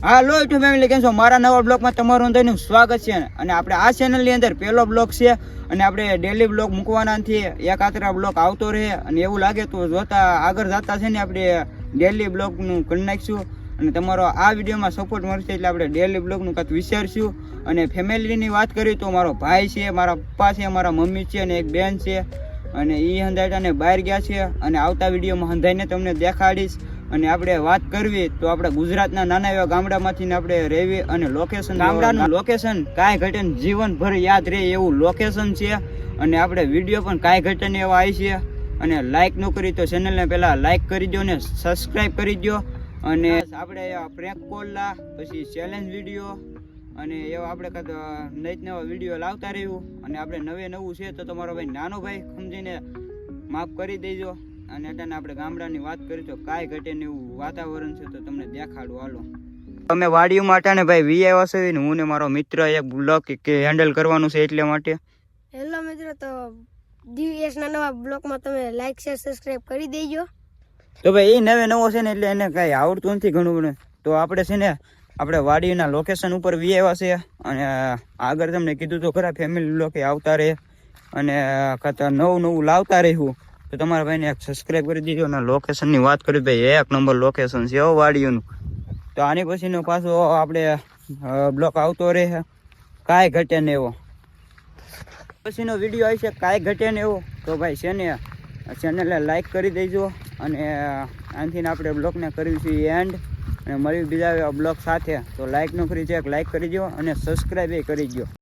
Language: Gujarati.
હાલો યુટ્યુબ ફેમિલી, કેમ છો? મારા નવા બ્લોગમાં તમારું અંદરનું સ્વાગત છે. અને આપણે આ ચેનલની અંદર પહેલો બ્લોગ છે અને આપણે ડેલી બ્લોગ મૂકવાના નથી. એક આતરા બ્લોગ આવતો રહે અને એવું લાગે તો જોતા આગળ જતા છે ને આપણે ડેલી બ્લોગનું કરી નાખીશું. અને તમારો આ વિડીયોમાં સપોર્ટ મળશે એટલે આપણે ડેલી બ્લોગનું કાંઈક વિચારશું. અને ફેમિલીની વાત કરી તો મારો ભાઈ છે, મારા પપ્પા છે, મારા મમ્મી છે અને એક બેન છે. અને એ હંધાઈને બહાર ગયા છે અને આવતા વિડીયોમાં હંધાઈને તમને દેખાડીશ. અને આપણે વાત કરવી તો આપણે ગુજરાતના નાના એવા ગામડામાંથી આપણે રહેવી અને લોકેશન, ગામડાનું લોકેશન કાંઈ ઘટે જીવનભર યાદ રહે એવું લોકેશન છે. અને આપણે વિડીયો પણ કાંઈ ઘટે ને એવા આવી છે. અને લાઇક ન કરી તો ચેનલને પહેલાં લાઇક કરી દો ને સબસ્ક્રાઈબ કરી દો. અને આપણે પ્રેન્ક કોલના પછી ચેલેન્જ વિડીયો અને એવા આપણે કાંઈક નવા વિડીયો લાવતા રહ્યું. અને આપણે નવું છે તો તમારો ભાઈ નાનો ભાઈ સમજીને માફ કરી દેજો. અને અટાને આપણે ગામડાની વાત કરી તો કાંઈ ઘટે ને એવું વાતાવરણ છે તો તમને દેખાડું. હાલો, અમે વાડીઓમાં અટાને ભાઈ વી આવ્યા છે ને હું ને મારો મિત્ર એક બ્લોગ કે હેન્ડલ કરવાનું છે એટલા માટે. હેલો મિત્રો, તો દિવસના નવા બ્લોગમાં તમે લાઈક શેર સબસ્ક્રાઇબ કરી દેજો. તો ભાઈ એ નવો છે ને એટલે એને કાંઈ આવડતું નથી ઘણું બધું. તો આપણે છે ને આપણે વાડીના લોકેશન ઉપર વી આવ્યા છે. અને આગળ તમને કીધું તો ખરા ફેમિલી બ્લોગ આવતા રહે અને કાંતા નવું લાવતા રહેવું. તો તમારા ભાઈને એક સબસ્ક્રાઈબ કરી દીધો. અને લોકેશનની વાત કરી ભાઈ, એક નંબર લોકેશન છે વાડીઓનું. તો આની પછીનો પાછો આપણે બ્લોક આવતો રહે, કાંઈ ઘટે ને એવો. પછીનો વિડીયો આવી છે કાંઈ ઘટે ને એવો. તો ભાઈ છે ને ચેનલને લાઈક કરી દેજો. અને આનાથી આપણે બ્લોગને કરવી છે એન્ડ. અને મળ્યું બીજા બ્લોગ સાથે. તો લાઈક ન કરી છે, લાઈક કરી દો અને સબસ્ક્રાઈબ એ કરી દો.